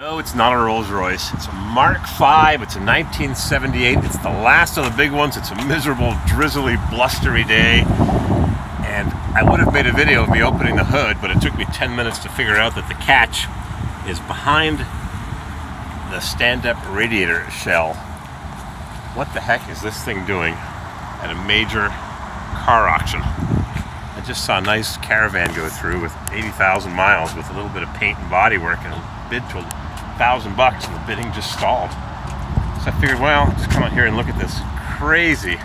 No, it's not a Rolls Royce. It's a Mark V. It's a 1978. It's the last of the big ones. It's a miserable, drizzly, blustery day. And I would have made a video of me opening the hood, but it took me 10 minutes to figure out that the catch is behind the stand-up radiator shell. What the heck is this thing doing at a major car auction? I just saw a nice Caravan go through with 80,000 miles with a little bit of paint and body work and a bid to $1,000, and the bidding just stalled. So I figured, well, just come out here and look at this crazy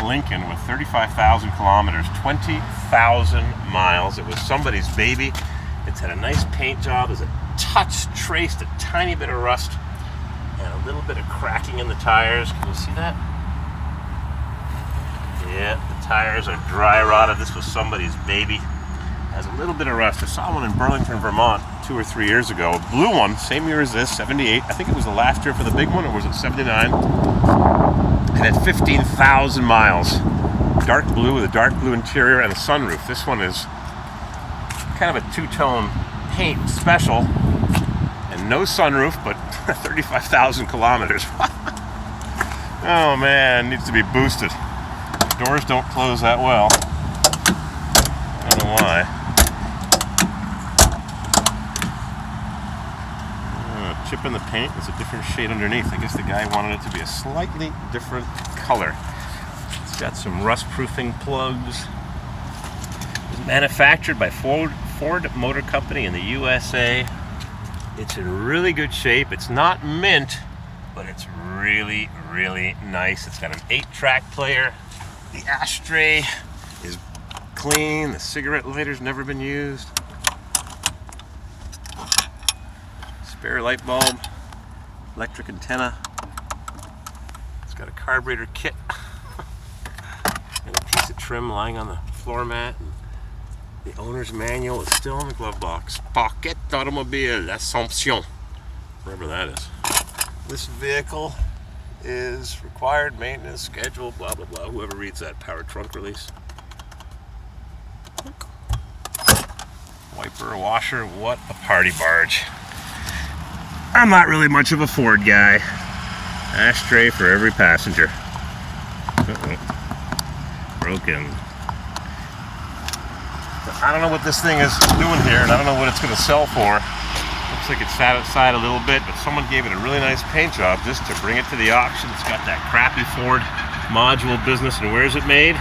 Lincoln with 35,000 kilometers, 20,000 miles. It was somebody's baby. It's had a nice paint job. There's a touch traced, a tiny bit of rust, and a little bit of cracking in the tires. Can you see that? Yeah, the tires are dry rotted. This was somebody's baby. Has a little bit of rust. I saw one in Burlington, Vermont 2 or 3 years ago. A blue one, same year as this, 78. I think it was the last year for the big one, or was it 79? It had 15,000 miles. Dark blue with a dark blue interior and a sunroof. This one is kind of a two-tone paint special and no sunroof, but 35,000 kilometers. Oh man, needs to be boosted. The doors don't close that well. I don't know why. Chip in the paint. It's a different shade underneath. I guess the guy wanted it to be a slightly different color. It's got some rust proofing plugs. It's manufactured by Ford Motor Company in the USA. It's in really good shape. It's not mint, but it's really, really nice. It's got an 8-track player. The ashtray is clean. The cigarette lighter's never been used. Spare light bulb, electric antenna. It's got a carburetor kit and a piece of trim lying on the floor mat. And the owner's manual is still in the glove box. Paquet Automobile Assomption, wherever that is. This vehicle is required maintenance schedule, blah blah blah. Whoever reads that power trunk release. Wiper, washer, what a party barge. I'm not really much of a Ford guy. Ashtray for every passenger. Broken. I don't know what this thing is doing here, and I don't know what it's going to sell for. Looks like it's sat outside a little bit, but someone gave it a really nice paint job just to bring it to the auction. It's got that crappy Ford module business, and where is it made?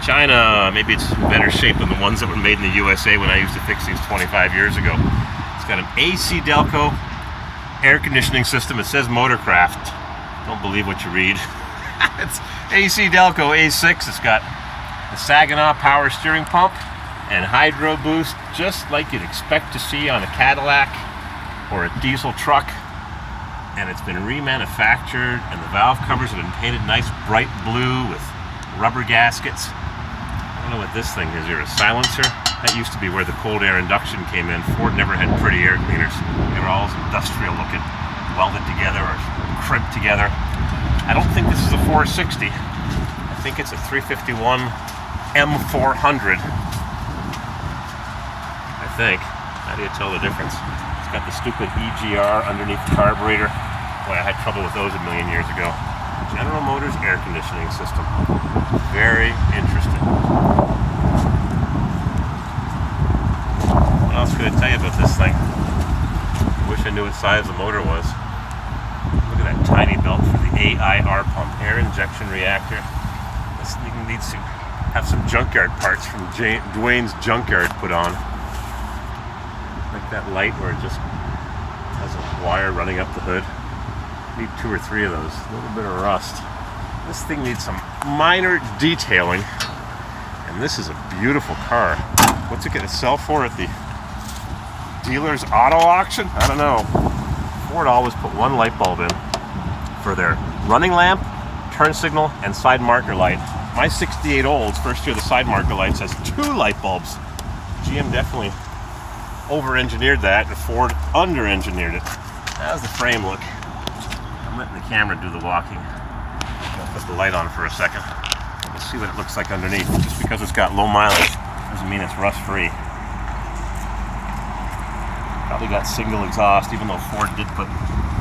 China. Maybe it's in better shape than the ones that were made in the USA when I used to fix these 25 years ago. It's got an AC Delco air conditioning system. It says Motorcraft. Don't believe what you read. It's AC Delco A6. It's got the Saginaw power steering pump and hydro boost, just like you'd expect to see on a Cadillac or a diesel truck. And it's been remanufactured, and the valve covers have been painted nice bright blue with rubber gaskets. I don't know what this thing is here. A silencer? That used to be where the cold air induction came in. Ford never had pretty air cleaners. They were always industrial looking, welded together or crimped together. I don't think this is a 460. I think it's a 351 M400. I think. How do you tell the difference? It's got the stupid EGR underneath the carburetor. Boy, I had trouble with those a million years ago. General Motors air conditioning system. Very interesting. What else could I tell you about this thing? I wish I knew what size the motor was. Look at that tiny belt for the AIR pump, air injection reactor. This thing needs to have some junkyard parts from Dwayne's Junkyard put on. Like that light where it just has a wire running up the hood. Need 2 or 3 of those. A little bit of rust. This thing needs some minor detailing. And this is a beautiful car. What's it going to sell for at the dealer's auto auction? I don't know. Ford always put one light bulb in for their running lamp, turn signal, and side marker light. My 68 Olds, first year the side marker lights, has 2 light bulbs. GM definitely over-engineered that, and Ford under-engineered it. How's the frame look? I'm letting the camera do the walking. I'll put the light on for a second. Let's see what it looks like underneath. Just because it's got low mileage doesn't mean it's rust-free. Probably got single exhaust, even though Ford did put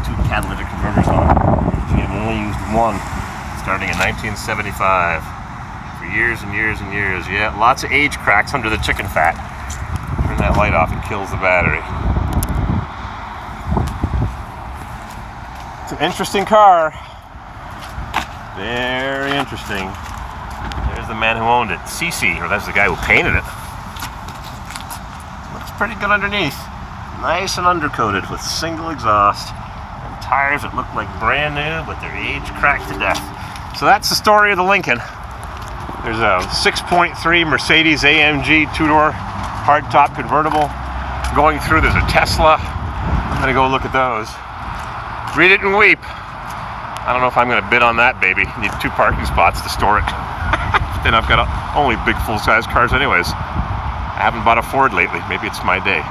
2 catalytic converters on it. GM only used 1, starting in 1975. For years and years and years. Yeah, lots of age cracks under the chicken fat. Turn that light off, it kills the battery. It's an interesting car. Very interesting. There's the man who owned it, CC, or that's the guy who painted it. Looks pretty good underneath. Nice and undercoated with single exhaust and tires that look like brand new, but they're age cracked to death. So that's the story of the Lincoln. There's a 6.3 Mercedes AMG 2-door hardtop convertible. Going through, there's a Tesla. I'm gonna go look at those. Read it and weep. I don't know if I'm gonna bid on that baby. Need 2 parking spots to store it. Then I've got only big full-size cars anyways. I haven't bought a Ford lately. Maybe it's my day.